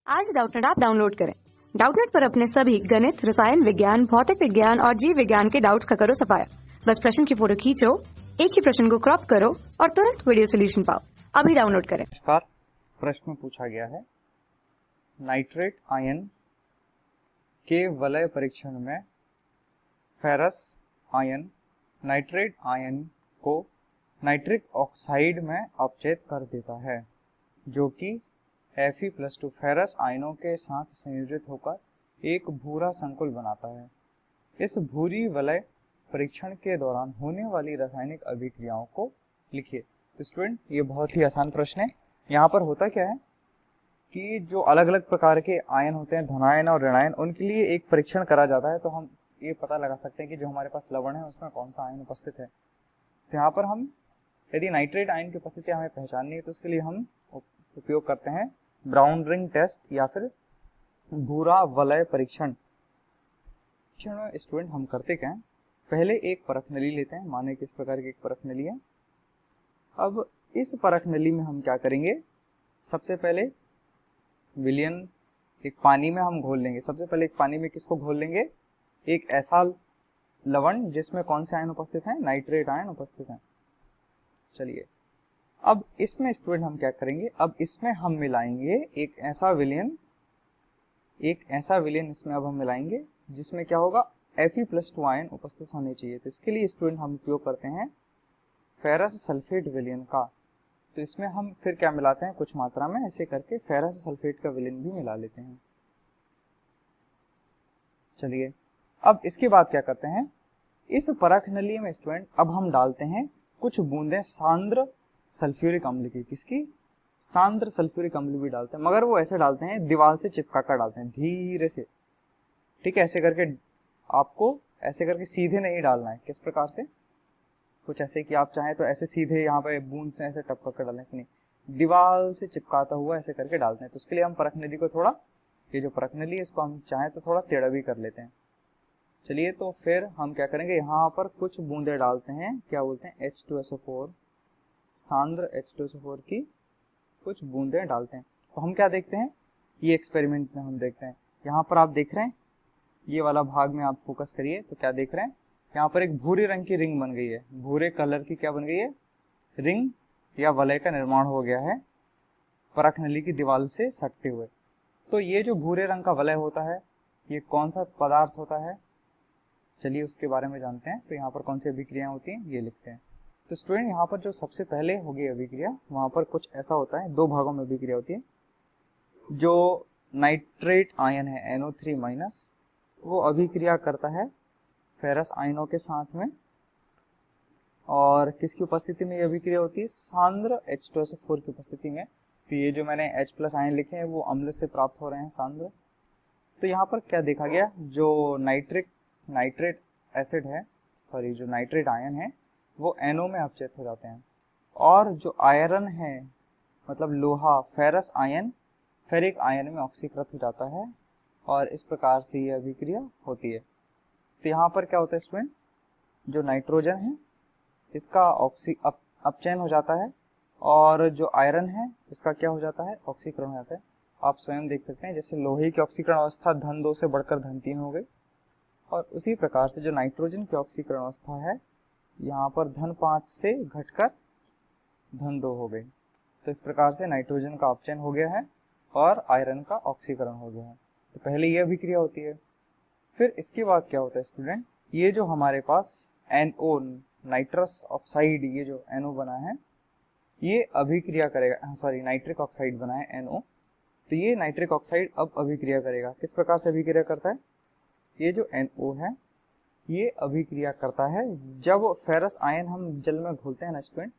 आज Doubtnut app download करें। Doubtnut पर अपने सभी गणित, रसायन विज्ञान, भौतिक विज्ञान और जीव विज्ञान के डाउट्स का करो सफाया। बस प्रश्न की फोटो खींचो, एक ही प्रश्न को क्रॉप करो और तुरंत वीडियो सोल्यूशन पाओ। अभी डाउनलोड करें। नमस्कार। प्रश्न पूछा गया है, नाइट्रेट आयन के वलय परीक्षण में फेरस आयन नाइट्रेट आयन को नाइट्रिक ऑक्साइड में अपचयित कर देता है, जो कि Fe+2 फेरस आयनों के साथ संयोजित होकर एक भूरा संकुल बनाता है। इस भूरी वलय परीक्षण के दौरान होने वाली रासायनिक अभिक्रियाओं को लिखिए। तो स्टूडेंट, ये बहुत ही आसान प्रश्न है। यहाँ पर होता क्या है कि जो अलग अलग प्रकार के आयन होते हैं, धनायन और ऋणायन, उनके लिए एक परीक्षण करा जाता है। तो हम ये पता लगा सकते हैं कि जो हमारे पास लवण है उसमें कौन सा आयन उपस्थित है। तो यहाँ पर हम यदि नाइट्रेट आयन की उपस्थिति हमें पहचाननी है तो उसके लिए हम उपयोग करते हैं ब्राउन रिंग टेस्ट या फिर भूरा वलय परीक्षण। स्टूडेंट, हम करते क्या है, पहले एक परख नली लेते हैं। माने कि इस प्रकार की एक परख नली है। अब इस परख नली में हम क्या करेंगे, सबसे पहले विलयन एक पानी में हम घोल लेंगे। सबसे पहले एक पानी में किसको घोल लेंगे, एक ऐसा लवण जिसमें कौन से आयन उपस्थित हैं, नाइट्रेट आयन उपस्थित हैं। चलिए, अब इसमें स्टूडेंट हम क्या करेंगे, अब इसमें हम मिलाएंगे एक ऐसा विलयन इसमें अब हम मिलाएंगे जिसमें क्या होगा, Fe+2 आयन उपस्थित होने चाहिए। तो इसके लिए स्टूडेंट हम उपयोग करते हैं फेरस सल्फेट विलयन का। तो इसमें हम फिर क्या मिलाते हैं, कुछ मात्रा में ऐसे करके फेरस सल्फेट का विलयन भी मिला लेते हैं। चलिए, अब इसके बाद क्या करते हैं, इस परख नली में स्टूडेंट अब हम डालते हैं कुछ बूंदें सांद्र सल्फ्यूरिक अम्ल की। किसकी, सांद्र सल्फ्यूरिक अम्ल भी डालते हैं, मगर वो ऐसे डालते हैं, दीवार से चिपका कर डालते हैं, धीरे से। ठीक है, ऐसे करके आपको ऐसे करके सीधे नहीं डालना है। किस प्रकार से, कुछ ऐसे कि आप चाहें तो ऐसे सीधे यहाँ पे बूंद से ऐसे टपका कर डालने से नहीं, दीवार से चिपकाता हुआ ऐसे करके डालते हैं। तो उसके लिए हम परख नली को थोड़ा, ये जो परख नली है इसको हम चाहें तो थोड़ा टेढ़ा भी कर लेते हैं। चलिए, तो फिर हम क्या करेंगे, यहाँ पर कुछ बूंदे डालते हैं, क्या बोलते हैं, H2SO4, सांद्र H2SO4 की कुछ बूंदे डालते हैं। तो हम क्या देखते हैं, ये एक्सपेरिमेंट में हम देखते हैं। यहाँ पर आप देख रहे हैं, ये वाला भाग में आप फोकस करिए तो क्या देख रहे हैं, यहाँ पर एक भूरे रंग की रिंग बन गई है। भूरे कलर की क्या बन गई है, रिंग या वलय का निर्माण हो गया है परख नली की दीवार से सटते हुए। तो ये जो भूरे रंग का वलय होता है, ये कौन सा पदार्थ होता है, चलिए उसके बारे में जानते हैं। तो यहाँ पर कौन सी अभिक्रियाएं होती हैं, ये लिखते हैं। तो स्टूडेंट, यहाँ पर जो सबसे पहले होगी अभिक्रिया, वहां पर कुछ ऐसा होता है, दो भागों में अभिक्रिया होती है। जो नाइट्रेट आयन है NO3-, वो अभिक्रिया करता है फेरस आयनों के साथ में। और किसकी उपस्थिति में ये अभिक्रिया होती है, सांद्र H2SO4 की उपस्थिति में। तो ये जो मैंने H+ आयन लिखे हैं वो अम्ल से प्राप्त हो रहे हैं, सांद्र। तो यहाँ पर क्या देखा गया, जो नाइट्रेट एसिड है, सॉरी जो नाइट्रेट आयन है वो NO में अपचयित हो जाते हैं। और जो आयरन है, मतलब लोहा, फेरस आयन फेरिक आयन में ऑक्सीकृत हो जाता है। और इस प्रकार से ये अभिक्रिया होती है। तो यहाँ पर क्या होता है स्टूडेंट, जो नाइट्रोजन है इसका अपचयन हो जाता है, और जो आयरन है इसका क्या हो जाता है, ऑक्सीकरण हो जाता है। आप स्वयं देख सकते हैं, जैसे लोहे की ऑक्सीकरण अवस्था धन 2 से बढ़कर धन 3 हो गई, और उसी प्रकार से जो नाइट्रोजन की ऑक्सीकरण अवस्था है यहाँ पर धन 5 से घटकर धन 2 हो गई। तो इस प्रकार से नाइट्रोजन का अपचयन हो गया है और आयरन का ऑक्सीकरण हो गया है। तो पहले ये अभिक्रिया होती है। फिर इसके बाद क्या होता है स्टूडेंट, ये जो हमारे पास NO, नाइट्रस ऑक्साइड, ये जो NO बना है ये अभिक्रिया करेगा, सॉरी नाइट्रिक ऑक्साइड बना है NO। तो ये नाइट्रिक ऑक्साइड अब अभिक्रिया करेगा। किस प्रकार से अभिक्रिया करता है, ये जो NO है ये अभिक्रिया करता है जब फेरस आयन हम जल में घोलते हैं ना स्टूडेंट,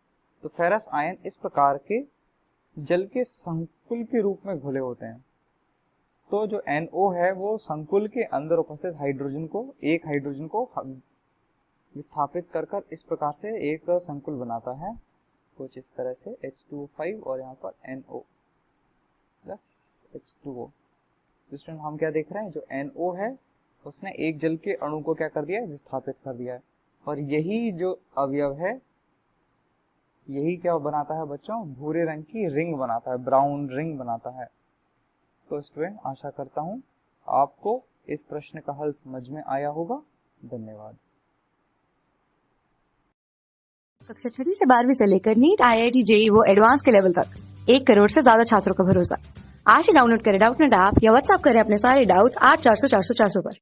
तो फेरस आयन इस प्रकार के जल के संकुल के रूप में घुले होते हैं। तो जो NO है वो संकुल के अंदर उपस्थित हाइड्रोजन को, एक हाइड्रोजन को विस्थापित कर इस प्रकार से एक संकुल बनाता है, कुछ इस तरह से H2O5 और यहाँ पर NO प्लस H2O। तो स्टूडेंट, हम क्या देख रहे हैं, जो NO है उसने एक जल के अणु को क्या कर दिया है, विस्थापित कर दिया है। और यही जो अवयव है, यही क्या बनाता है बच्चों, भूरे रंग की रिंग बनाता है, ब्राउन रिंग बनाता है। तो स्टूडेंट आशा करता हूँ आपको इस प्रश्न का हल समझ में आया होगा। धन्यवाद। कक्षा 6 से 12वीं से लेकर नीट, IIT, JEE वो एडवांस के लेवल तक 1 करोड़ से ज्यादा छात्रों का भरोसा। आज ही डाउनलोड करें डाउटनेट ऐप या व्हाट्सएप करें अपने सारे डाउट्स 8400 400 400 पर।